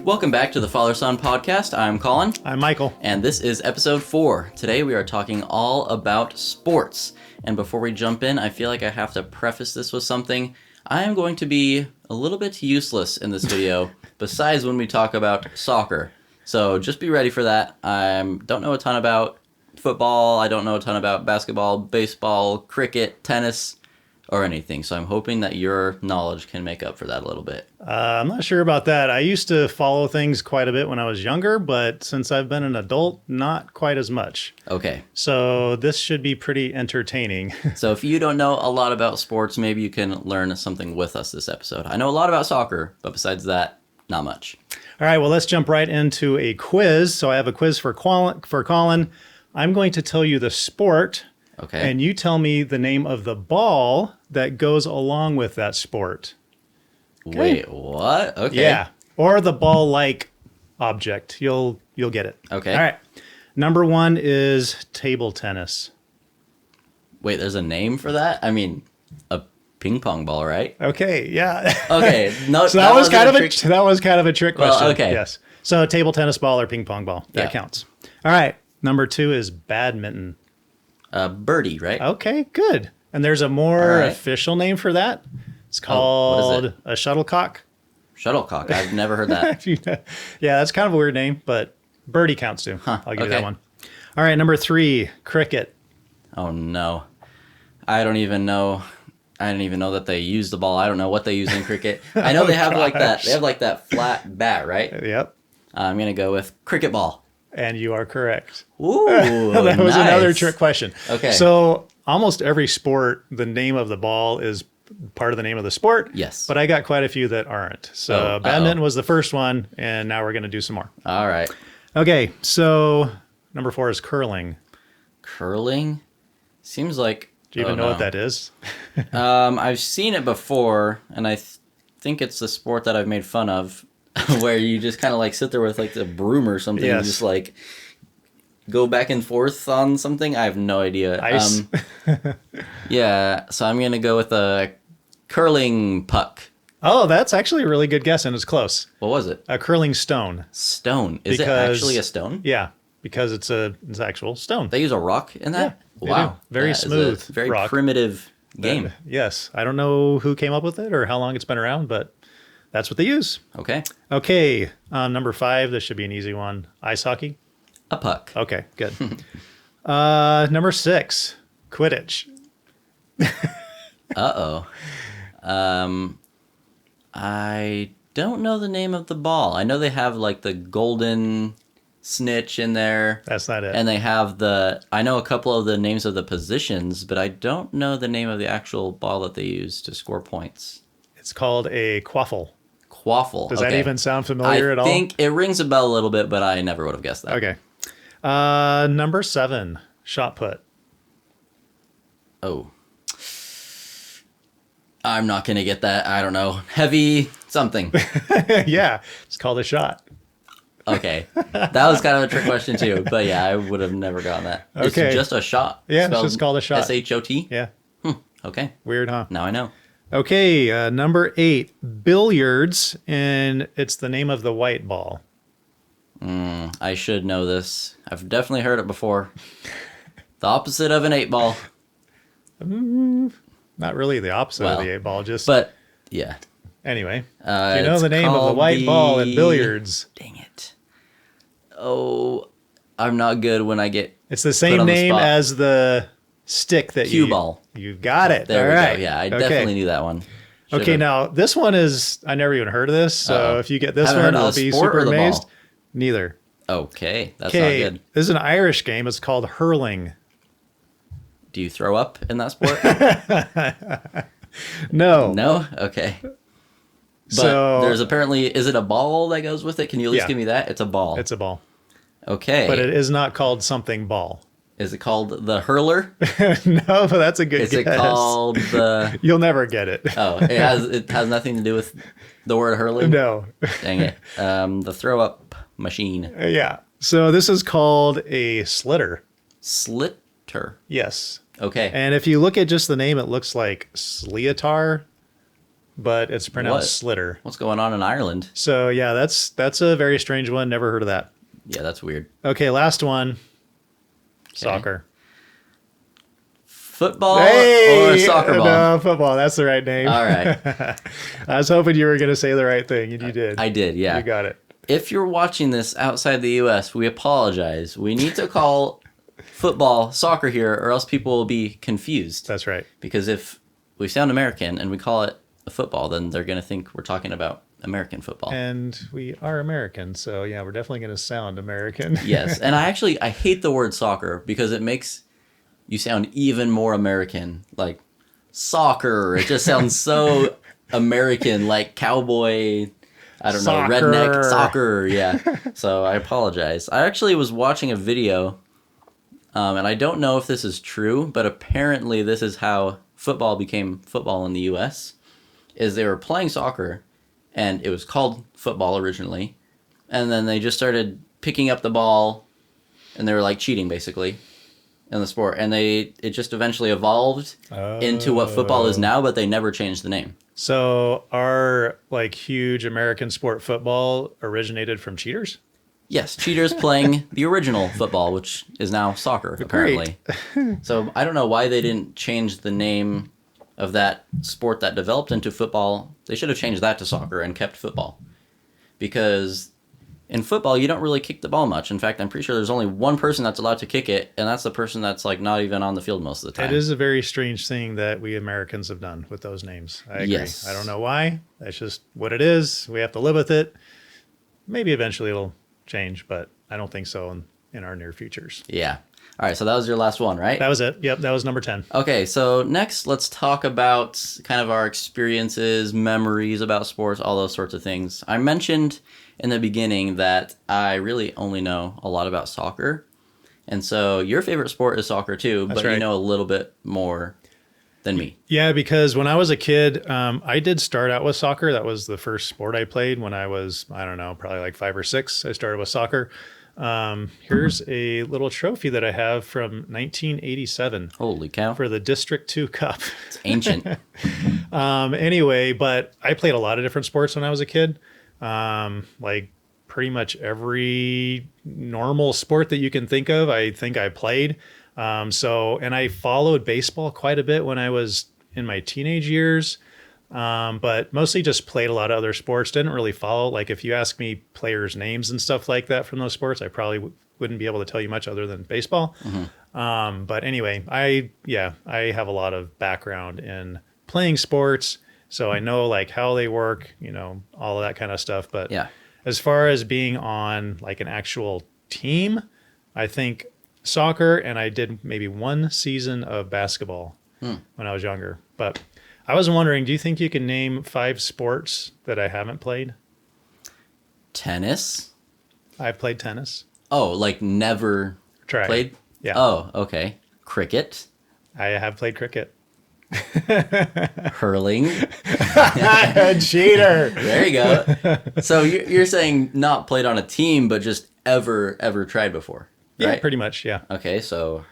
Welcome back to the Father Son Podcast. I'm Collin. I'm Michael. And this is episode 4. Today we are talking all about sports. And before we jump in, I feel like I have to preface this with something. I am going to be a little bit useless in this video, besides when we talk about soccer. So just be ready for that. I don't know a ton about football. I don't know a ton about basketball, baseball, cricket, tennis, or anything. So I'm hoping that your knowledge can make up for that a little bit. I'm not sure about that. I used to follow things quite a bit when I was younger, but since I've been an adult, not quite as much. Okay. So this should be pretty entertaining. So if you don't know a lot about sports, maybe you can learn something with us this episode. I know a lot about soccer, but besides that, not much. All right, well, let's jump right into a quiz. So I have a quiz for Collin. I'm going to tell you the sport. Okay. And you tell me the name of the ball that goes along with that sport. Okay. Wait, what? Okay. Yeah. Or the ball-like object. You'll get it. Okay. All right. Number 1 is table tennis. Wait, there's a name for that? I mean, a ping pong ball, right? Okay. Yeah. Okay. No. So that was kind of a trick question. Well, okay. Yes. So table tennis ball or ping pong ball. That counts. All right. Number 2 is badminton. Birdie, right? Okay, good. And there's a more official name for that. It's called what is it? a shuttlecock. Shuttlecock. I've never heard that. Yeah, that's kind of a weird name, but birdie counts too. Huh, I'll give you that one. All right, number 3, cricket. Oh, no. I don't even know that they use the ball. I don't know what they use in cricket. I know they have like that. They have like that flat bat, right? Yep. I'm going to go with cricket ball. And you are correct. Ooh, that was nice. another trick question. Okay. So almost every sport, the name of the ball is part of the name of the sport. Yes. But I got quite a few that aren't. So badminton was the first one, and now we're going to do some more. All right. Okay, so number 4 is curling. Curling? Seems like... Do you even know what that is? I've seen it before, and I think it's the sport that I've made fun of, where you just kind of like sit there with like the broom or something and just like go back and forth on something. I have no idea. Ice. Yeah, so I'm going to go with a curling puck. Oh, that's actually a really good guess, and it's close. What was it? A curling stone. Stone. Is it actually a stone? Yeah, because it's actual stone. They use a rock in that? Yeah, wow. do. Very smooth. Very rock. primitive game. Yes. I don't know who came up with it or how long it's been around, but that's what they use. Okay. Okay. Number 5, this should be an easy one. Ice hockey. A puck. Okay, good. Number 6, Quidditch. Uh-oh. I don't know the name of the ball. I know they have like the golden snitch in there. That's not it. And they have I know a couple of the names of the positions, but I don't know the name of the actual ball that they use to score points. It's called a quaffle. Quaffle. Does that even sound familiar at all? I think it rings a bell a little bit, but I never would have guessed that. Okay. Number 7, shot put. Oh. I'm not going to get that. I don't know. Heavy something. Yeah, it's called a shot. Okay. That was kind of a trick question too. But yeah, I would have never gotten that. Okay. It's just a shot. Yeah, it's just called a shot. S-H-O-T? Yeah. Okay. Weird, huh? Now I know. Okay, number 8, billiards, and it's the name of the white ball. I should know this. I've definitely heard it before. The opposite of an 8-ball. Not really the opposite of the 8-ball, just... But, yeah. Anyway, do you know the name of the white ball in billiards? Dang it. Oh, I'm not good when I get... It's the same name as the stick that Cue ball. You got it. There All we right. go. Yeah, I definitely knew that one. Okay, now this one is... I never even heard of this, so if you get this one, I'll be super amazed. Neither. Okay, that's not good. This is an Irish game. It's called hurling. Do you throw up in that sport? No. No? Okay. But so there's apparently... Is it a ball that goes with it? Can you at least give me that? It's a ball. It's a ball. Okay. But it is not called something ball. Is it called the hurler? No, but that's a good Is guess. it called the... You'll never get it. Oh, it has nothing to do with the word hurling? No. Dang it. The throw-up machine. Yeah. So this is called a slitter. Slitter? Yes. Okay. And if you look at just the name, it looks like Sleatar, but it's pronounced What? slitter. What's going on in Ireland? So yeah, that's a very strange one. Never heard of that. Yeah, that's weird. Okay, last one. Soccer. Football or a soccer ball? No, football. That's the right name. All right. I was hoping you were going to say the right thing, and you did. I did, yeah. You got it. If you're watching this outside the U.S., we apologize. We need to call football soccer here, or else people will be confused. That's right. Because if we sound American and we call it a football, then they're going to think we're talking about American football. And we are American, so yeah, we're definitely going to sound American. Yes, and I hate the word soccer because it makes you sound even more American. Like soccer, it just sounds so American, like cowboy. I don't know, redneck soccer. Yeah. So I apologize. I actually was watching a video, and I don't know if this is true, but apparently this is how football became football in the U.S. Is they were playing soccer, and it was called football originally, and then they just started picking up the ball, and they were like cheating basically in the sport, and it just eventually evolved into what football is now, but they never changed the name. So our like huge American sport football originated from cheaters? Yes, cheaters playing the original football, which is now soccer, apparently. So I don't know why they didn't change the name of that sport that developed into football. They should have changed that to soccer and kept football. Because in football, you don't really kick the ball much. In fact, I'm pretty sure there's only one person that's allowed to kick it, and that's the person that's like not even on the field most of the time. It is a very strange thing that we Americans have done with those names. I agree. Yes. I don't know why. That's just what it is. We have to live with it. Maybe eventually it'll change, but I don't think so in our near futures. Yeah. All right, so that was your last one, right? That was it. Yep, that was number 10. Okay, so next let's talk about kind of our experiences, memories about sports, all those sorts of things. I mentioned in the beginning that I really only know a lot about soccer. And so your favorite sport is soccer too, That's but right. you know a little bit more than me. Yeah, because when I was a kid, I did start out with soccer. That was the first sport I played when I was, I don't know, probably like 5 or 6. I started with soccer. Here's a little trophy that I have from 1987 Holy cow. for the District 2 Cup. It's ancient. Anyway, but I played a lot of different sports when I was a kid. Like pretty much every normal sport that you can think of, I think I played. And I followed baseball quite a bit when I was in my teenage years. But mostly just played a lot of other sports. Didn't really follow. Like if you ask me players' names and stuff like that from those sports, I probably wouldn't be able to tell you much other than baseball. But anyway, I have a lot of background in playing sports, so I know like how they work, all of that kind of stuff. But Yeah. as far as being on like an actual team, I think soccer, and I did maybe one season of basketball when I was younger. But I was wondering, do you think you can name 5 sports that I haven't played? Tennis? I've played tennis. Oh, like never Tried. played? Yeah. Oh, okay. Cricket? I have played cricket. Hurling? Cheater. There you go. So you're saying not played on a team, but just ever tried before, right? Yeah, pretty much. Yeah. Okay, so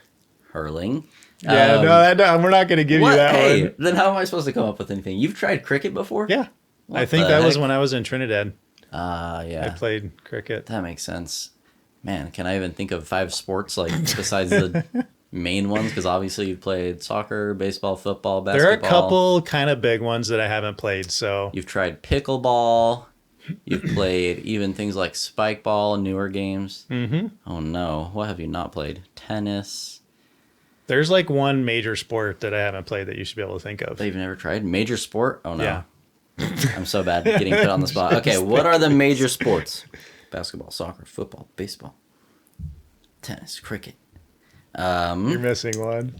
hurling. Yeah. No, we're not going to give you that Hey, one. then how am I supposed to come up with anything? You've tried cricket before? Yeah. What I think the that was heck? when I was in Trinidad. I Yeah. played cricket. That makes sense. Man, can I even think of 5 sports like besides the main ones? Because obviously you played soccer, baseball, football, basketball. There are a couple kind of big ones that I haven't played. So You've tried pickleball. You've played even things like spike ball, newer games. mm-hmm. Oh no, what have you not played? Tennis. There's like one major sport that I haven't played that you should be able to think of. They've never tried major sport. Oh no, Yeah. I'm so bad at getting put on the spot. Okay, what are the major sports? Basketball, soccer, football, baseball, tennis, cricket. You're missing one.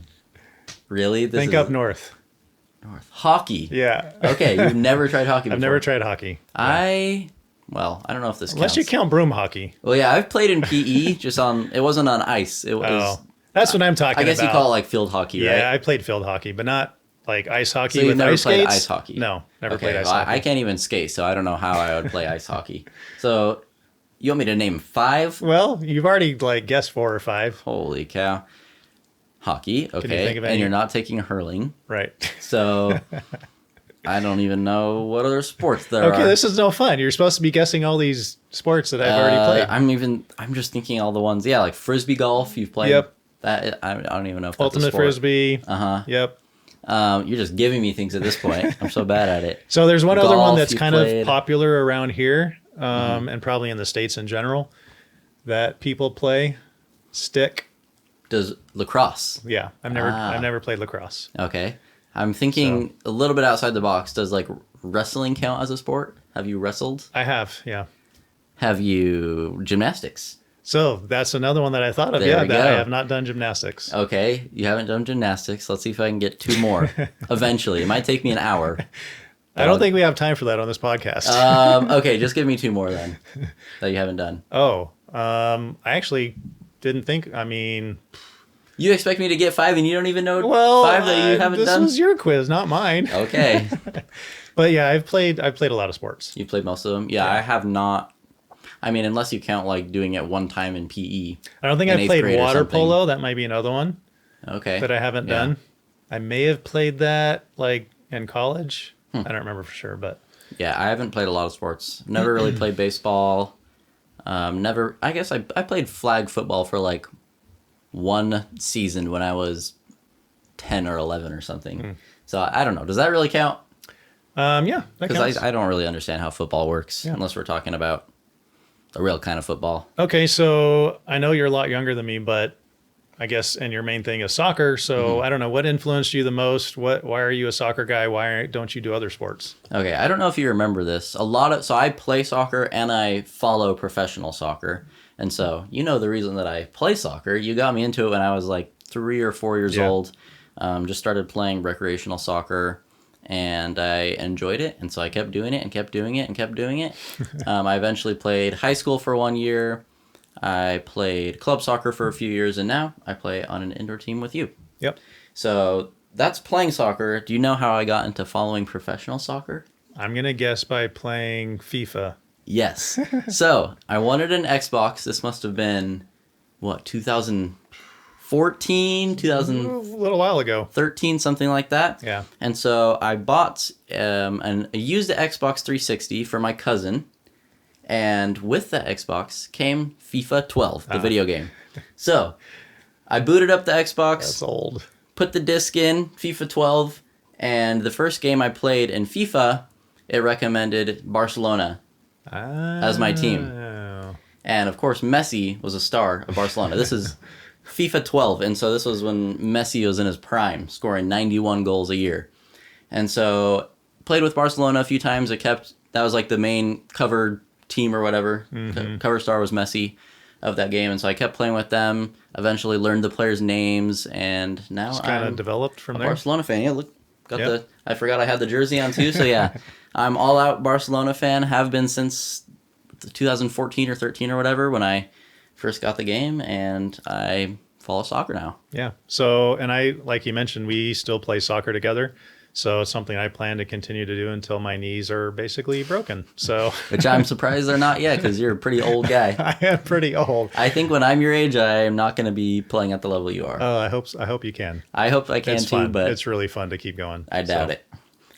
Really? This Think is up north. north. Hockey. Yeah. Okay, you've never tried hockey before. I've never tried hockey. I don't know if this Unless counts. you count broom hockey. Well, yeah, I've played in PE, just on. It wasn't on ice. It was. Oh, that's what I'm talking about. I guess you call it like field hockey, Yeah, right? I played field hockey, but not like ice hockey So you've with never ice played skates. ice hockey? No, never Okay, played ice well, hockey. I can't even skate, so I don't know how I would play ice hockey. So, you want me to name 5? Well, you've already like guessed 4 or 5. Holy cow. Hockey, okay. think of any? And you're not taking hurling. Right. So, I don't even know what other sports there Okay, are. this is no fun. You're supposed to be guessing all these sports that I've already played. I'm just thinking all the ones. Yeah, like frisbee golf. You've played Yep. that. I don't even know if that's a Ultimate sport. Frisbee. Uh-huh. Yep. You're just giving me things at this point. I'm so bad at it. So there's one other one Golf, that's you kind played. of popular around here, and probably in the States in general, that people play. Stick. Does lacrosse? Yeah, I've never played lacrosse. Okay. I'm thinking a little bit outside the box. Does like wrestling count as a sport? Have you wrestled? I have, yeah. Have you gymnastics? So that's another one that I thought of. There Yeah, we that go. I have not done gymnastics. Okay, you haven't done gymnastics. Let's see if I can get two more. Eventually, it might take me an hour. I don't think we have time for that on this podcast. Okay, just give me two more then that you haven't done. I actually didn't think. I mean, You expect me to get five and you don't even know well, five that you haven't this done? was your quiz, not mine. Okay. But yeah, I've played a lot of sports. You played most of them? Yeah, I have not. I mean, unless you count like doing it one time in PE. I don't think in I've eighth played grade or water something. polo. That might be another one Okay. that I haven't Yeah. done. I may have played that like in college. I don't remember for sure, but Yeah, I haven't played a lot of sports. Never really played baseball. Never. I guess I played flag football for like one season when I was 10 or 11 or something. So I don't know. Does that really count? yeah, that counts. Because I don't really understand how football works unless we're talking about the real kind of football. Okay, so I know you're a lot younger than me, but I guess and your main thing is soccer. So I don't know what influenced you the most. Why are you a soccer guy? Why don't you do other sports? Okay, I don't know if you remember this. So I play soccer and I follow professional soccer. And so, you know the reason that I play soccer. You got me into it when I was like 3 or 4 years Yeah. old. Just started playing recreational soccer and I enjoyed it. And so I kept doing it and kept doing it and kept doing it. I eventually played high school for 1 year. I played club soccer for a few years, and now I play on an indoor team with you. Yep. So that's playing soccer. Do you know how I got into following professional soccer? I'm gonna guess by playing FIFA. Yes. So I wanted an Xbox. This must have been, what, 2014, A 2013, little while ago. something like that. Yeah. And so I bought and I used the Xbox 360 for my cousin. And with the Xbox came FIFA 12, the video game. So I booted up the Xbox, That's old. put the disc in, FIFA 12, and the first game I played in FIFA, it recommended Barcelona as my team. Oh. And of course, Messi was a star of Barcelona. This is FIFA 12, and so this was when Messi was in his prime, scoring 91 goals a year. And so played with Barcelona a few times. That was like the main covered team or whatever. Cover star was Messi of that game, and so I kept playing with them. Eventually learned the players' names, and now It's kind I'm of developed from a there. Barcelona fan. Yeah, look, got Yep. I forgot I had the jersey on too. So yeah, I'm all out Barcelona fan. Have been since 2014 or 13 or whatever when I first got the game, and I follow soccer now. Yeah. So, and I, like you mentioned, we still play soccer together. So it's something I plan to continue to do until my knees are basically broken. So Which I'm surprised they're not yet, because you're a pretty old guy. I am pretty old. I think when I'm your age, I'm not going to be playing at the level you are. Oh, I hope you can. I hope I can It's too, fun. but It's really fun to keep going. I doubt So, it.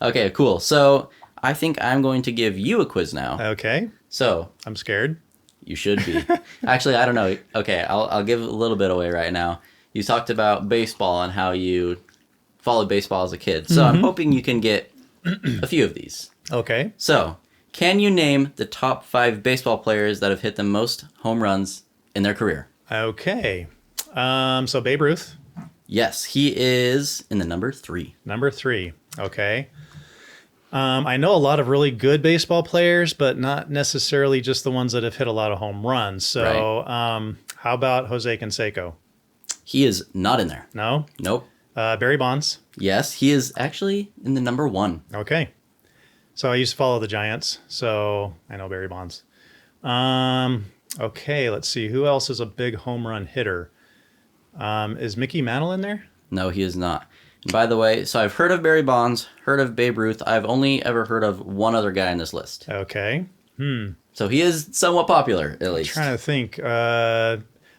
Okay, cool. So I think I'm going to give you a quiz now. Okay. So I'm scared. you should be. Actually, I don't know. Okay, I'll give a little bit away right now. You talked about baseball and how you followed baseball as a kid. So I'm hoping you can get a few of these. Okay. So, can you name the top 5 baseball players that have hit the most home runs in their career? Okay. So Babe Ruth, Yes, he is in the number 3. number 3. Okay. I know a lot of really good baseball players, but not necessarily just the ones that have hit a lot of home runs. So, how about Jose Canseco? He is not in there. No. Nope. Barry Bonds. Yes, he is actually in the number 1. Okay. So I used to follow the Giants, so I know Barry Bonds. Okay, let's see. Who else is a big home run hitter? Is Mickey Mantle in there? No, he is not. And by the way, so I've heard of Barry Bonds, heard of Babe Ruth. I've only ever heard of one other guy in this list. Okay. So he is somewhat popular, at least. Trying to think.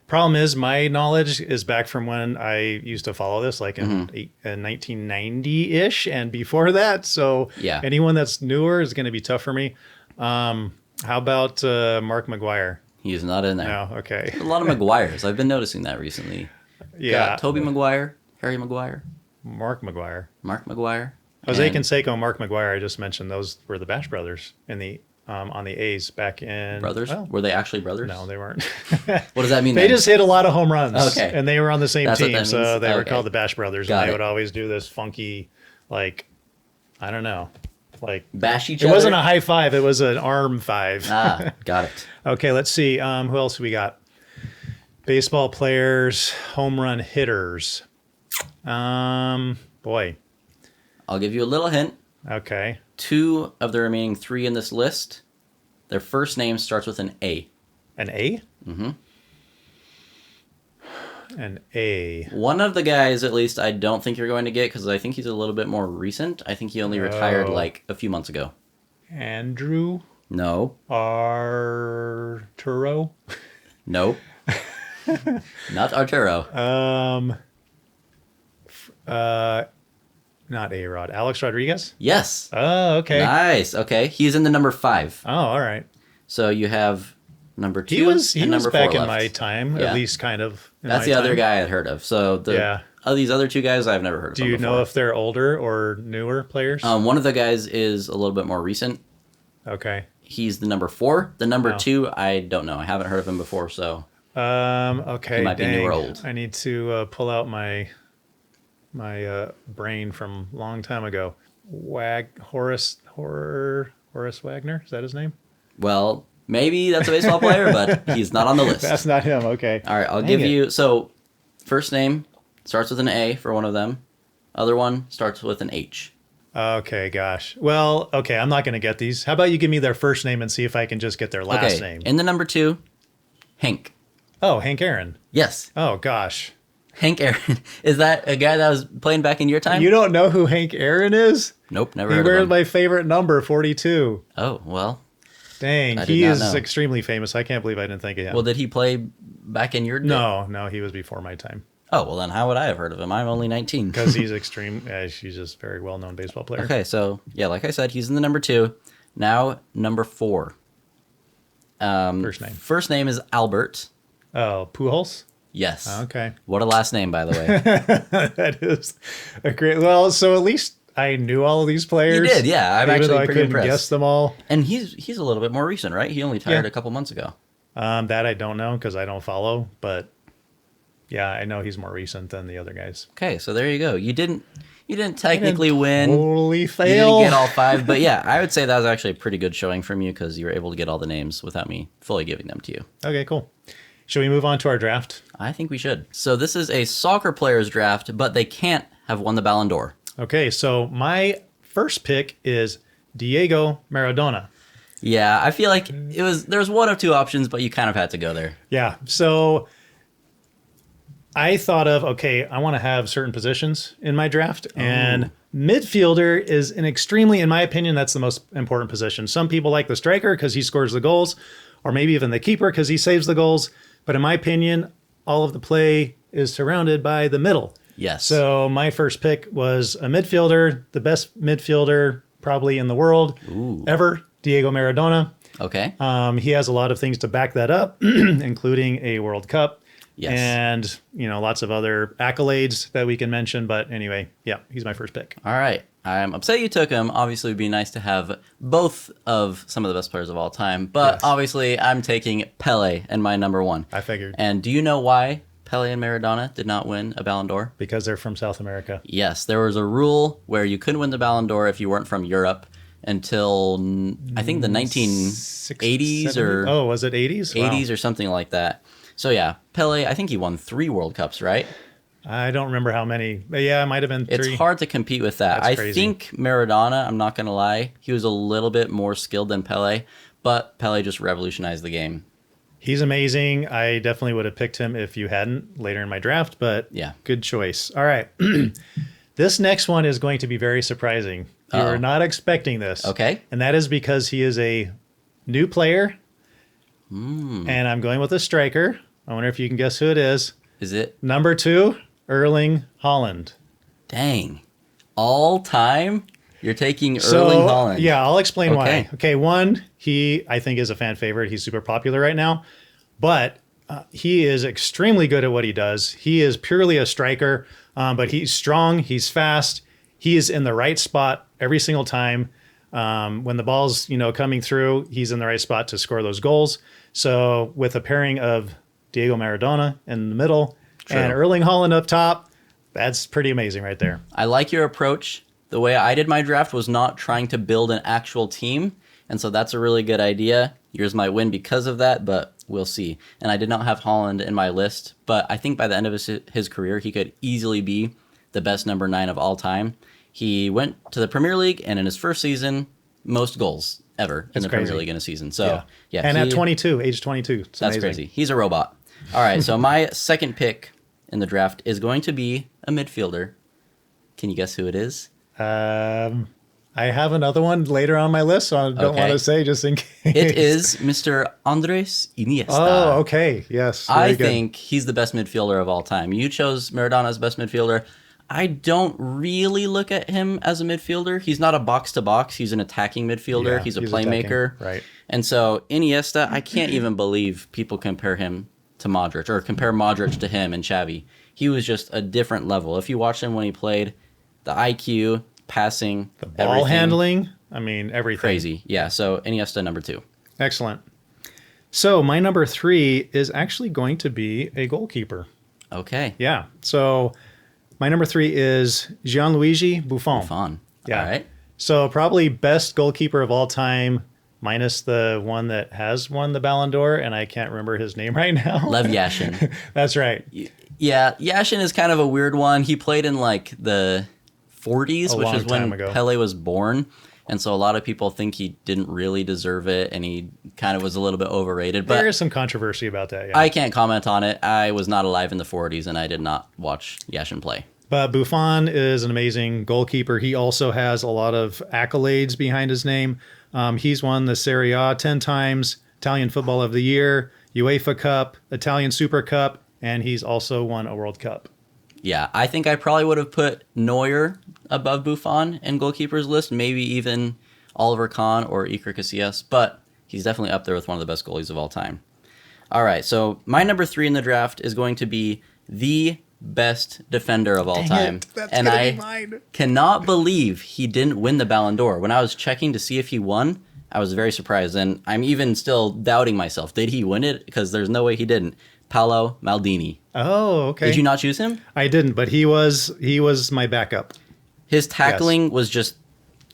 Problem is, my knowledge is back from when I used to follow this, like in 1990-ish and before that. So Yeah. anyone that's newer is going to be tough for me. How about Mark McGuire? He's not in there. No, okay. A lot of McGuires. I've been noticing that recently. Yeah. Got Toby Maguire, Harry Maguire, Mark McGuire. Mark Maguire. Jose and Canseco, Mark McGuire, I just mentioned those were the Bash brothers in the on the A's back in... Brothers? Well, Were they actually brothers? no, they weren't. What does that mean? They then? just hit a lot of home runs. Okay. And they were on the same That's what team, that so means? they were Okay. called the Bash brothers. Got and they it. would always do this funky, like, I don't know, like... Bash each It other? wasn't a high five, it was an arm five. Ah, got it. Okay, let's see. Who else we got? Baseball players, home run hitters. Boy. I'll give you a little hint. Okay. 2 of the remaining 3 in this list, their first name starts with an A. An A? Mm-hmm. An A. One of the guys, at least, I don't think you're going to get because I think he's a little bit more recent. I think he only retired Oh. like a few months ago. Andrew No. Arturo. Nope. Not Arturo. Not A-Rod. Alex Rodriguez? Yes. Oh, okay. Nice. Okay. He's in the number 5. Oh, all right. So you have number 2 He was and number 4 back in left. my time, Yeah. at least kind of. in That's my the other time. guy I'd heard of. So Yeah. these other 2 guys I've never heard of. Do you know if they're older or newer players? One of the guys is a little bit more recent. Okay. He's the number 4. The number Oh. 2, I don't know. I haven't heard of him before, so Okay. He might be new or old. I need to pull out my brain from a long time ago. Horace Wagner? Is that his name? well, maybe that's a baseball player, but he's not on the list. That's not him. Okay. All right, I'll Dang give it. you. So, first name starts with an A for one of them. Other one starts with an H. Okay, gosh. Well, okay, I'm not going to get these. How about you give me their first name and see if I can just get their last Okay, name? in the number 2, Hank. Oh, Hank Aaron. Yes, Oh, gosh. Hank Aaron. Is that a guy that was playing back in your time? You don't know who Hank Aaron is? Nope, never He heard wears of him. my favorite number, 42. Oh, well. Dang, I did he not is know. extremely famous. I can't believe I didn't think of him. Well, did he play back in your day? No, he was before my time. Oh, well, then how would I have heard of him? I'm only 19. Because he's extreme. He's just a very well-known baseball player. Okay, so, yeah, like I said, he's in the number 2. Now, number 4. First name. First name is Albert. Oh, Pujols? Yes. Okay. What a last name, by the way. That is a great... Well, so at least I knew all of these players. You did, yeah. I'm even actually though I pretty couldn't impressed. guess them all. And he's a little bit more recent, right? He only retired Yeah. a couple months ago. That I don't know because I don't follow. But yeah, I know he's more recent than the other guys. Okay, so there you go. You didn't technically win. Totally You fail. didn't get all 5, but yeah, I would say that was actually a pretty good showing from you because you were able to get all the names without me fully giving them to you. Okay, cool. Should we move on to our draft? I think we should. So this is a soccer player's draft, but they can't have won the Ballon d'Or. Okay, so my first pick is Diego Maradona. Yeah, I feel like there's one of 2 options, but you kind of had to go there. Yeah, so I thought of, okay, I want to have certain positions in my draft, and midfielder is an extremely, in my opinion, that's the most important position. Some people like the striker because he scores the goals, or maybe even the keeper because he saves the goals. But in my opinion, all of the play is surrounded by the middle. Yes. So my first pick was a midfielder, the best midfielder probably in the world ever, Diego Maradona. Okay. He has a lot of things to back that up, including a World Cup. Yes. And, lots of other accolades that we can mention. But anyway, yeah, he's my first pick. All right. I'm upset you took him. Obviously, it would be nice to have both of some of the best players of all time. But Yes. obviously, I'm taking Pele and my number 1. I figured. And do you know why Pele and Maradona did not win a Ballon d'Or? Because they're from South America. Yes, there was a rule where you couldn't win the Ballon d'Or if you weren't from Europe until, I think, the 1980s or Oh, was it 80s? Wow. 80s or something like that. So yeah, Pele, I think he won 3 World Cups, right? I don't remember how many. But yeah, it might have been 3. It's hard to compete with that. That's I crazy. think Maradona, I'm not going to lie, he was a little bit more skilled than Pele, but Pele just revolutionized the game. He's amazing. I definitely would have picked him if you hadn't later in my draft, but Yeah. good choice. All right. This next one is going to be very surprising. You Uh-oh. are not expecting this. Okay. And that is because he is a new player. And I'm going with a striker. I wonder if you can guess who it is. Is it? Number 2, Erling Haaland. Dang. All time? You're taking Erling Haaland. Yeah, I'll explain Okay. why. Okay, one, he, I think, is a fan favorite. He's super popular right now. But he is extremely good at what he does. He is purely a striker, but he's strong. He's fast. He is in the right spot every single time. When the ball's coming through, he's in the right spot to score those goals. So with a pairing of Diego Maradona in the middle and Erling Haaland up top, that's pretty amazing right there. I like your approach. The way I did my draft was not trying to build an actual team, and so that's a really good idea. Yours might win because of that, but we'll see. And I did not have Haaland in my list, but I think by the end of his career, he could easily be the best number 9 of all time. He went to the Premier League, and in his first season, most goals ever in the Premier League in a season. So, yeah. And at 22, age 22. It's that's amazing. crazy. He's a robot. All right, so my second pick in the draft is going to be a midfielder. Can you guess who it is? I have another one later on my list, so I don't want to say just in case. It is Mr. Andres Iniesta. Oh, okay. Yes. I think he's the best midfielder of all time. You chose Maradona as best midfielder. I don't really look at him as a midfielder. He's not a box-to-box. He's an attacking midfielder. Yeah, he's a playmaker. attacking. Right. And so Iniesta, I can't even believe people compare him to Modric or compare Modric to him and Xavi. He was just a different level. If you watch him when he played, the IQ, passing, the ball everything, handling, I mean, everything. crazy. Yeah, so Iniesta number 2. Excellent. So my number 3 is actually going to be a goalkeeper. Okay. Yeah. So my number 3 is Gianluigi Buffon. Buffon. Yeah. All right. So probably best goalkeeper of all time, minus the one that has won the Ballon d'Or, and I can't remember his name right now. Lev Yashin. That's right. Yeah, Yashin is kind of a weird one. He played in like the 40s, which is when Pele was born. And so a lot of people think he didn't really deserve it, and he kind of was a little bit overrated. But there is some controversy about that, yeah. I can't comment on it. I was not alive in the 40s, and I did not watch Yashin play. But Buffon is an amazing goalkeeper. He also has a lot of accolades behind his name. He's won the Serie A 10 times, Italian Football of the Year, UEFA Cup, Italian Super Cup, and he's also won a World Cup. Yeah, I think I probably would have put Neuer above Buffon in goalkeepers list, maybe even Oliver Kahn or Iker Casillas, but he's definitely up there with one of the best goalies of all time. All right, so my number 3 in the draft is going to be the best defender of all time. That's and gonna I be mine. cannot believe he didn't win the Ballon d'Or. When I was checking to see if he won, I was very surprised, and I'm even still doubting myself. Did he win it? Because there's no way he didn't. Paolo Maldini. Oh, okay. Did you not choose him? I didn't, but he was my backup. His tackling was just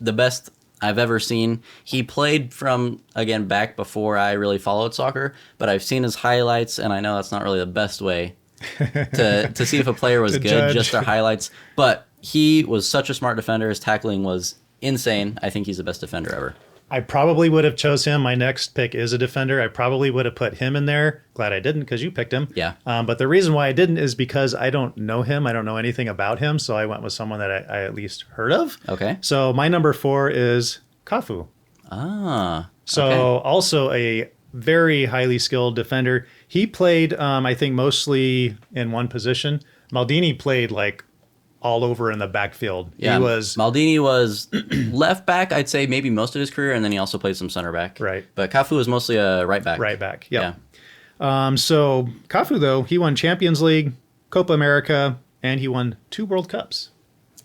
the best I've ever seen. He played from, again, back before I really followed soccer, but I've seen his highlights, and I know that's not really the best way to see if a player was good, judge. just their highlights. But he was such a smart defender. His tackling was insane. I think he's the best defender ever. I probably would have chose him. My next pick is a defender. I probably would have put him in there. Glad I didn't because you picked him. Yeah. But the reason why I didn't is because I don't know him. I don't know anything about him. So I went with someone that I at least heard of. Okay. So my number 4 is Cafu. Ah. So okay. also a very highly skilled defender. He played, I think, mostly in one position. Maldini played like all over in the backfield. Yeah, Maldini was left back, I'd say maybe most of his career, and then he also played some center back. Right. But Cafu was mostly a right back. Right back, yep. Yeah. So Cafu, though, he won Champions League, Copa America, and he won 2 World Cups.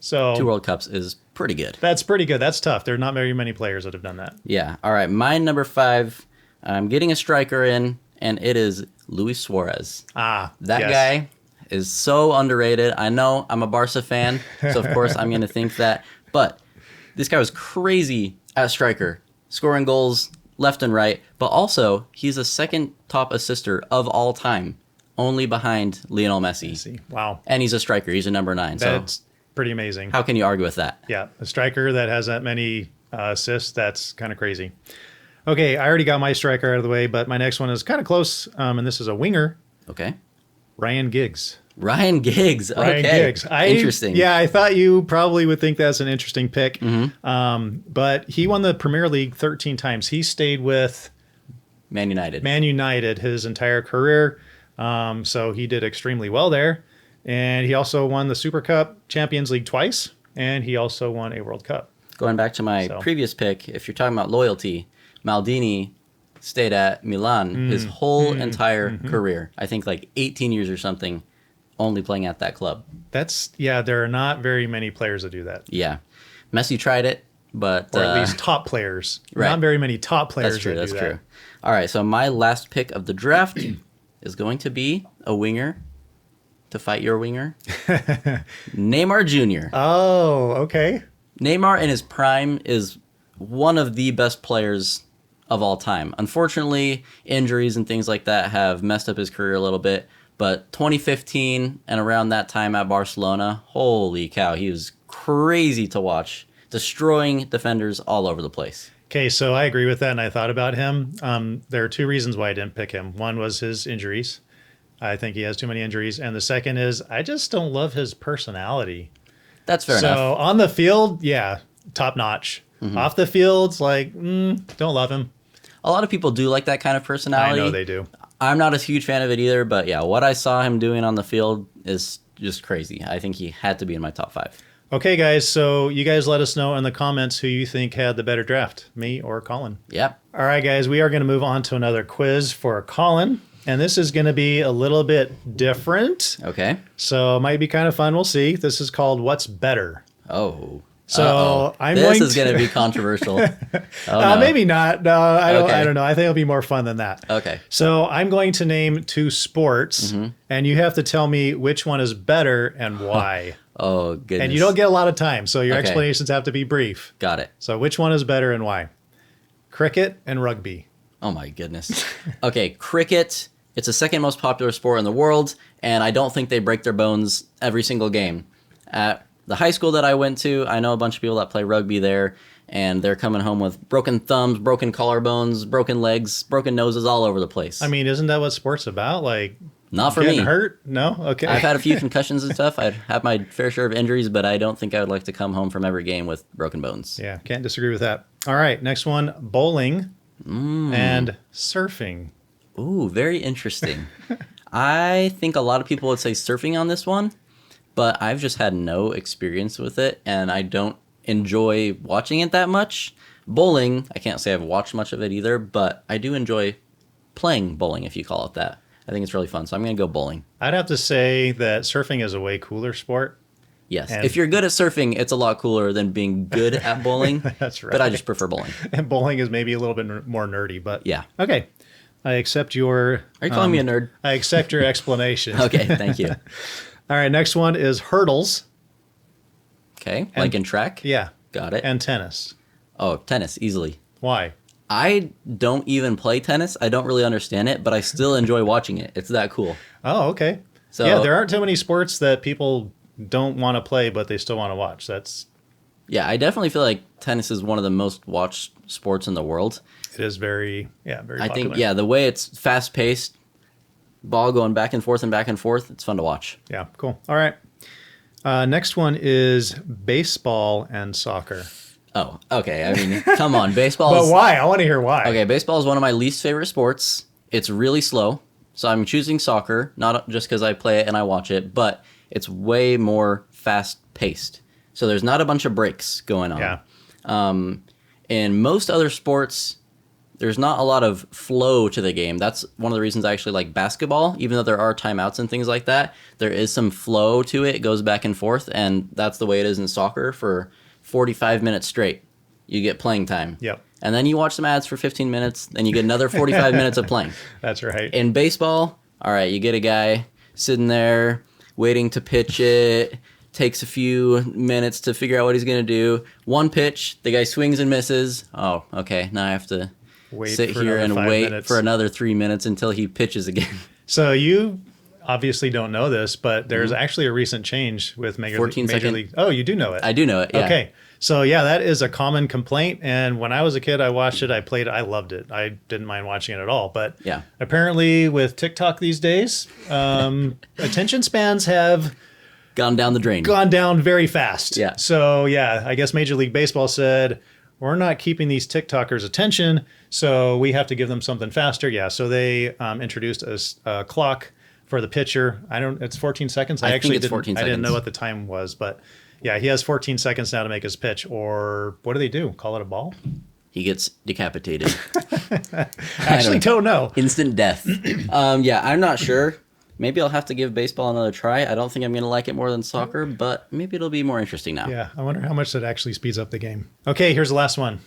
So 2 World Cups is pretty good. That's pretty good. That's tough. There are not very many players that have done that. Yeah. All right. My number 5, I'm getting a striker in, and it is Luis Suarez. That Guy is so underrated. I know I'm a Barca fan, so of course I'm going to think that. But this guy was crazy at striker, scoring goals left and right. But also, he's a second top assister of all time, only behind Lionel Messi. Wow. And he's a striker. He's a number 9. That's pretty amazing. How can you argue with that? Yeah, a striker that has that many assists, that's kind of crazy. Okay, I already got my striker out of the way, but my next one is kind of close, and this is a winger. Okay. Ryan Giggs. Ryan Giggs. Okay. Ryan Giggs. Interesting. Yeah, I thought you probably would think that's an interesting pick. Mm-hmm. But he won the Premier League 13 times. He stayed with Man United. Man United his entire career. So he did extremely well there. And he also won the Super Cup, Champions League twice, and he also won a World Cup. Going back to my previous pick, if you're talking about loyalty, Maldini stayed at Milan his whole entire career. I think like 18 years or something, only playing at that club. There are not very many players that do that. Yeah. Messi tried it, but... Or at least top players. Right. Not very many top players That's true, that do that's that. true. All right, so my last pick of the draft is going to be a winger to fight your winger. Neymar Jr. Oh, okay. Neymar in his prime is one of the best players of all time. Unfortunately, injuries and things like that have messed up his career a little bit. But 2015 and around that time at Barcelona, holy cow, he was crazy to watch, destroying defenders all over the place. Okay, so I agree with that, and I thought about him. There are two reasons why I didn't pick him. One was his injuries. I think he has too many injuries. And the second is I just don't love his personality. That's fair enough. So on the field, yeah, top notch. Off the field, it's like, don't love him. A lot of people do like that kind of personality. I know they do. I'm not a huge fan of it either, but yeah, what I saw him doing on the field is just crazy. I think he had to be in my top 5. Okay, guys, so you guys let us know in the comments who you think had the better draft, me or Collin. Yep. All right, guys, we are going to move on to another quiz for Collin, and this is going to be a little bit different. Okay. So it might be kind of fun. We'll see. This is called What's Better. Oh. So This is going to be controversial. No. Maybe not. No, I don't. Okay. I don't know. I think it'll be more fun than that. Okay. So I'm going to name 2 sports, and you have to tell me which one is better and why. Oh, goodness. And you don't get a lot of time, so your Okay. explanations have to be brief. Got it. So which one is better and why? Cricket and rugby. Oh, my goodness. Okay, cricket. It's the second most popular sport in the world, and I don't think they break their bones every single game. At the high school that I went to, I know a bunch of people that play rugby there, and they're coming home with broken thumbs, broken collarbones, broken legs, broken noses all over the place. I mean, isn't that what sport's about? Like, Not for getting me. hurt? No? Okay. I've had a few concussions and stuff. I've had my fair share of injuries, but I don't think I would like to come home from every game with broken bones. Yeah, can't disagree with that. All right, next one, bowling and surfing. Ooh, very interesting. I think a lot of people would say surfing on this one, but I've just had no experience with it, and I don't enjoy watching it that much. Bowling, I can't say I've watched much of it either, but I do enjoy playing bowling, if you call it that. I think it's really fun, so I'm going to go bowling. I'd have to say that surfing is a way cooler sport. Yes. And- If you're good at surfing, it's a lot cooler than being good at bowling. That's right. But I just prefer bowling. And bowling is maybe a little bit more nerdy, but Yeah. okay. I accept your. Are you calling me a nerd? I accept your explanation. Okay, thank you. All right, next one is hurdles. Okay, like in track? Yeah, Got it. and tennis. Oh, tennis, easily. Why? I don't even play tennis. I don't really understand it, but I still enjoy watching it. It's that cool. Oh, okay. So- yeah, there aren't too many sports that people don't want to play, but they still want to watch. That's Yeah, I definitely feel like tennis is one of the most watched sports in the world. it is very very. I Popular. think, yeah, the way it's fast paced, ball going back and forth, it's fun to watch. Yeah, cool. All right. Next one is baseball and soccer. Oh, okay. I mean, come on. Baseball But is. why? I want to hear why. Okay, baseball is one of my least favorite sports. It's really slow. So I'm choosing soccer, not just because I play it and I watch it, but it's way more fast paced. So there's not a bunch of breaks going on. Yeah. In most other sports, there's not a lot of flow to the game. That's one of the reasons I actually like basketball, even though there are timeouts and things like that. There is some flow to it. It goes back and forth, and that's the way it is in soccer for 45 minutes straight. You get playing time. Yep. And then you watch some ads for 15 minutes, then you get another 45 minutes of playing. That's right. In baseball, all right, you get a guy sitting there waiting to pitch it. Takes a few minutes to figure out what he's going to do. One pitch, the guy swings and misses. Oh, okay. Now I have to Wait sit for here another and 5 wait minutes. for another 3 minutes until he pitches again. So you obviously don't know this, but there's actually a recent change with Major 14 second. League. Oh, you do know it. I do know it, yeah. Okay. So yeah, that is a common complaint. And when I was a kid, I watched it. I played it. I loved it. I didn't mind watching it at all. But Yeah. apparently with TikTok these days, attention spans have Gone down the drain. gone down very fast. Yeah. So yeah, I guess Major League Baseball said, we're not keeping these TikTokers' attention, so we have to give them something faster. Yeah. So they introduced a clock for the pitcher. It's 14 seconds. I think it's 14 I didn't know seconds. what the time was, but yeah, he has 14 seconds now to make his pitch. Or what do they do? Call it a ball? He gets decapitated. Actually, don't know. Instant death. Yeah, I'm not sure. Maybe I'll have to give baseball another try. I don't think I'm going to like it more than soccer, but maybe it'll be more interesting now. Yeah, I wonder how much that actually speeds up the game. Okay, here's the last one.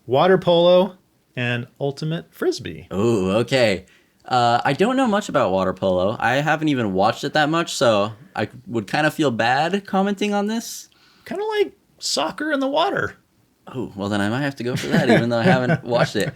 Water polo and ultimate frisbee. Ooh, okay. I don't know much about water polo. I haven't even watched it that much, so I would kind of feel bad commenting on this. Kind of like soccer in the water. Oh, well then I might have to go for that, even though I haven't watched it.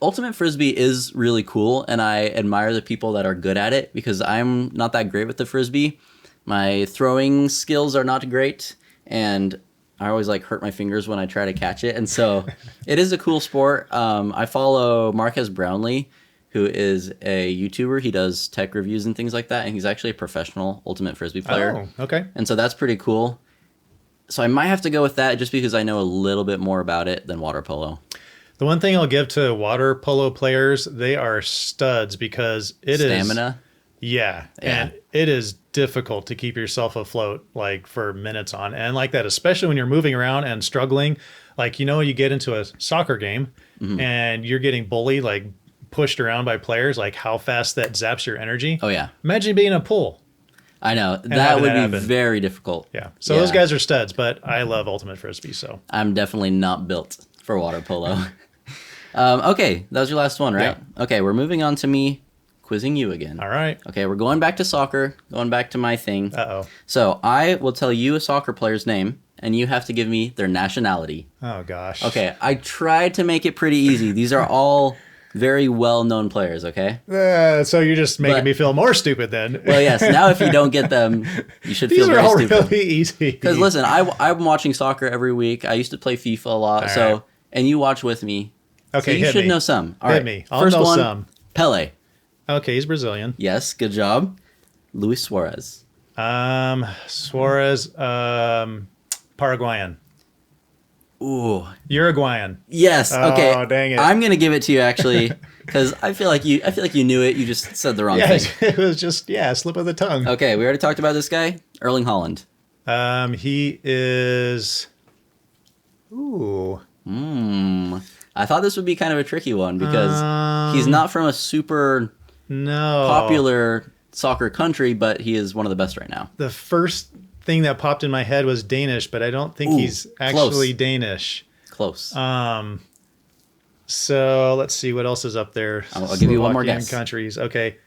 Ultimate Frisbee is really cool, and I admire the people that are good at it because I'm not that great with the Frisbee. My throwing skills are not great, and I always like hurt my fingers when I try to catch it. And so it is a cool sport. I follow Marquez Brownlee, who is a YouTuber. He does tech reviews and things like that, and he's actually a professional Ultimate Frisbee player. Oh, okay. And so that's pretty cool. So I might have to go with that just because I know a little bit more about it than water polo. The one thing I'll give to water polo players, they are studs because it is Stamina. Yeah, and it is difficult to keep yourself afloat like for minutes on and like that, especially when you're moving around and struggling. Like, you get into a soccer game and you're getting bullied, like pushed around by players, like how fast that zaps your energy. Oh, yeah. Imagine being in a pool. I know. That having would that be happen. very difficult. Yeah. So those guys are studs, but I love ultimate frisbee. So I'm definitely not built for water polo. Okay, that was your last one, right? Yeah. Okay, we're moving on to me quizzing you again. all right. Okay, we're going back to soccer, going back to my thing. Uh-oh. So I will tell you a soccer player's name, and you have to give me their nationality. Oh gosh. Okay, I tried to make it pretty easy. These are all very well-known players, okay? So you're just making But- me feel more stupid then. Well, yes, now if you don't get them, you should These feel are very all stupid. really easy. Because listen, I'm watching soccer every week. I used to play FIFA a lot, All so right. and you watch with me. Okay, so you hit should me. know some. All Hit right, me. I'll first know one, some. Pele. Okay, he's Brazilian. Yes, good job. Luis Suarez. Suarez, Paraguayan. Ooh, Uruguayan. yes. Okay, Oh, dang it. I'm gonna give it to you actually because I feel like you knew it. You just said the wrong Yeah, thing. it was just, slip of the tongue. Okay, we already talked about this guy, Erling Haaland. He is, ooh. I thought this would be kind of a tricky one because he's not from a super No. popular soccer country, but he is one of the best right now. The first thing that popped in my head was Danish, but I don't think Ooh, he's actually close. Danish. Close. So let's see what else is up there. I'll give you one more Slovakian guess. countries. Okay.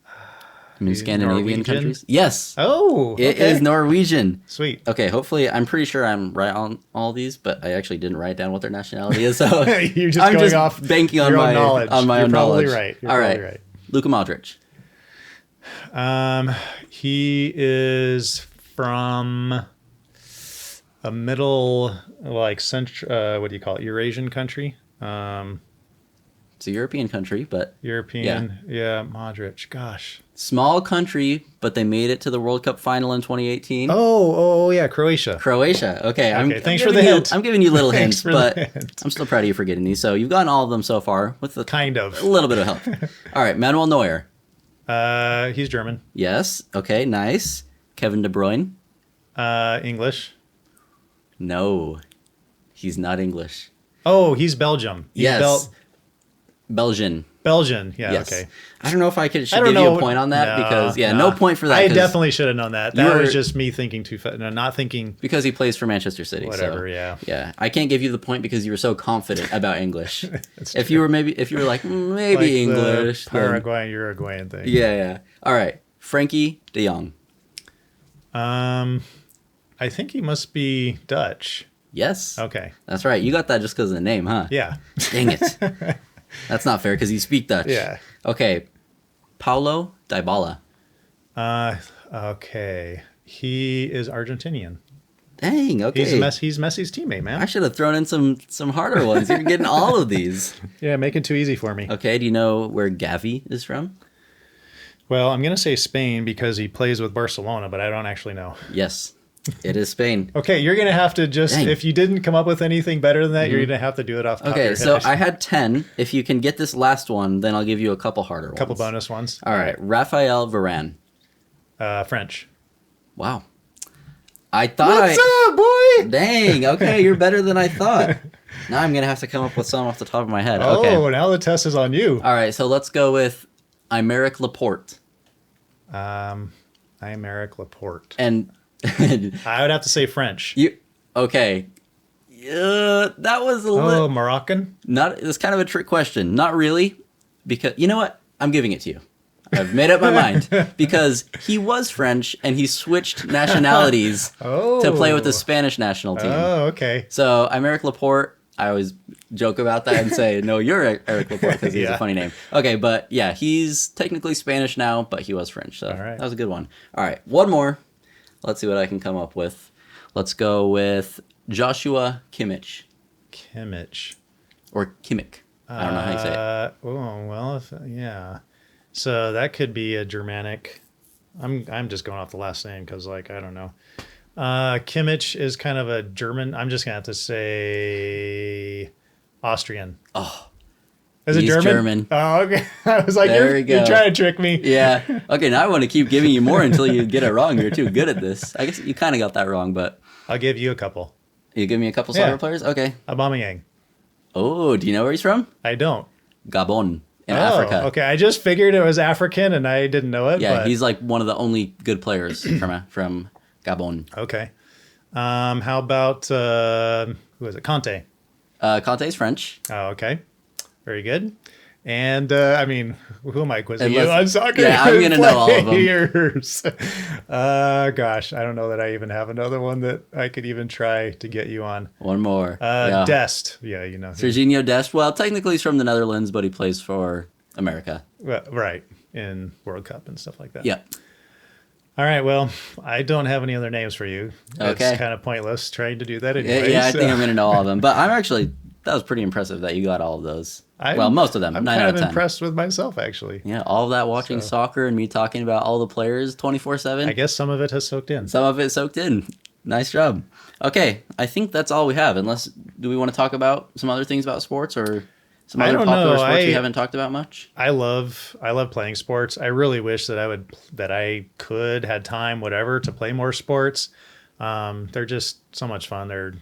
I mean, Scandinavian Norwegian? countries. Yes, Oh, it is Norwegian. Sweet. Okay, hopefully, I'm pretty sure I'm right on all these, but I actually didn't write down what their nationality is, so You're just I'm going just off banking on your own my knowledge. on my You're own probably knowledge. right. You're All probably right, right. Luka Modric. He is from a middle, like central. What do you call it? Eurasian country. It's a European country, but European. Yeah, Modric. Gosh. small country, but they made it to the World Cup final in 2018. Oh, yeah, Croatia. Croatia. Okay, Thanks for giving the you- hint. I'm giving you little Thanks hints, for but the hint. I'm still proud of you for getting these. So you've gotten all of them so far with a Kind of. little bit of help. All right, Manuel Neuer. He's German. Yes. Okay, nice. Kevin De Bruyne. English. No, he's not English. Oh, he's Belgium. He's Yes. Belgian. Belgian. Yeah. Yes. Okay. I don't know if I should I don't give you know. a point on that No, because no point for that. I 'cause- definitely should have known that. That You're- was just me thinking too fast. No, not thinking. because he plays for Manchester City. Whatever, So, yeah. Yeah. I can't give you the point because you were so confident about English. That's if you were like maybe Like the English. then- Paraguayan, Uruguayan thing. Yeah. All right. Frankie De Jong. I think he must be Dutch. Yes. Okay. That's right. You got that just because of the name, huh? Yeah. Dang it. That's not fair because you speak Dutch. Yeah. Okay. Paulo Dybala. Okay. He is Argentinian. Dang. Okay. He's Messi's teammate, man. I should have thrown in some harder ones. You're getting all of these. Yeah, make it too easy for me. Okay. Do you know where Gavi is from? Well, I'm going to say Spain because he plays with Barcelona, but I don't actually know. Yes. It is Spain. Okay, you're gonna have to just Dang. if you didn't come up with anything better than that, you're gonna have to do it off the top of Okay, your so head. I had 10. If you can get this last one, then I'll give you a couple harder ones. Couple bonus ones. All right, Raphael Varane. French. Wow. I thought What's up, boy? Dang, okay, you're better than I thought. Now I'm going to have to come up with some off the top of my head. Oh, Okay. now the test is on you. All right, so let's go with Aymeric Laporte. Aymeric Laporte. And I would have to say French. okay. That was a Oh, little Moroccan? it's kind of a trick question. Not really, because you know what? I'm giving it to you. I've made up my mind because he was French and he switched nationalities to play with the Spanish national team. Oh, okay. So Aymeric Laporte, I always joke about that and say, no, you're Eric Laporte because he's a funny name. Okay, but yeah, he's technically Spanish now, but he was French. So that was a good one. All right, one more. Let's see what I can come up with. Let's go with Joshua Kimmich. Kimmich. Or Kimmich. I don't know how you say it. Oh, well, yeah. So that could be a Germanic. I'm just going off the last name because, like, I don't know. Kimmich is kind of a German. I'm just gonna have to say Austrian. Oh, is it he's German? Oh, okay. I was like, There we go. you're trying to trick me. Yeah. Okay, now I want to keep giving you more until you get it wrong. You're too good at this. I guess you kind of got that wrong, but I'll give you a couple. you give me a couple soccer players? Okay. Aubameyang. Oh, do you know where he's from? I don't. Gabon in Africa. Okay. I just figured it was African and I didn't know it. Yeah, but... he's like one of the only good players from Gabon. Okay. How about who is it? Conte. Conte's French. Oh, okay. Very good. And I mean, who am I quizzing you Unless- on soccer? Yeah, I'm gonna know all of them. Players. Gosh, I don't know that I even have another one that I could even try to get you on. One more. Yeah. Dest. Yeah, you know. Serginho Dest. Well, technically he's from the Netherlands, but he plays for America. Right. In World Cup and stuff like that. Yeah. All right. Well, I don't have any other names for you. Okay. It's kind of pointless trying to do that anyway. Yeah, I think I'm going to know all of them. But that was pretty impressive that you got all of those. Well, most of them. I'm 9 kind out of of 10. impressed with myself, actually. Yeah, all of that watching soccer and me talking about all the players 24/7. I guess some of it has soaked in. Some of it soaked in. Nice job. Okay, I think that's all we have. Unless, do we want to talk about some other things about sports or some other popular sports we haven't talked about much? I love playing sports. I really wish that I had time, whatever, to play more sports. They're just so much fun. They're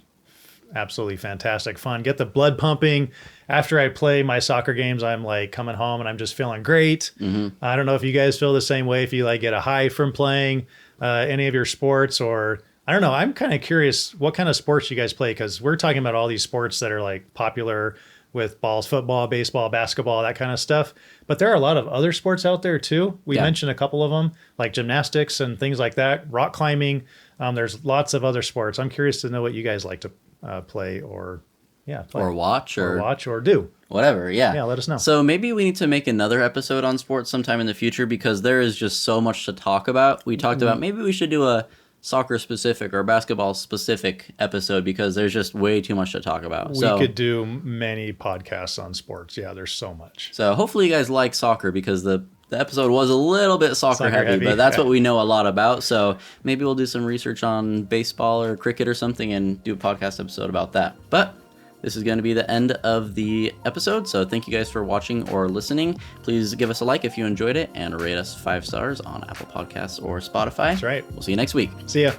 absolutely fantastic fun. Get the blood pumping. After I play my soccer games, I'm like coming home and I'm just feeling great. Mm-hmm. I don't know if you guys feel the same way, if you like get a high from playing any of your sports, or I don't know. I'm kind of curious what kind of sports you guys play, because we're talking about all these sports that are like popular with balls, football, baseball, basketball, that kind of stuff. But there are a lot of other sports out there too. We mentioned a couple of them, like gymnastics and things like that, rock climbing. There's lots of other sports. I'm curious to know what you guys like to play or watch or do. Whatever, yeah. Yeah, let us know. So maybe we need to make another episode on sports sometime in the future, because there is just so much to talk about. We talked about maybe we should do a soccer specific or basketball specific episode, because there's just way too much to talk about. We could do many podcasts on sports. Yeah, there's so much. So hopefully you guys like soccer, because the episode was a little bit soccer heavy, but that's what we know a lot about. So maybe we'll do some research on baseball or cricket or something and do a podcast episode about that. But this is going to be the end of the episode. So thank you guys for watching or listening. Please give us a like if you enjoyed it and rate us 5 stars on Apple Podcasts or Spotify. That's right. We'll see you next week. See ya.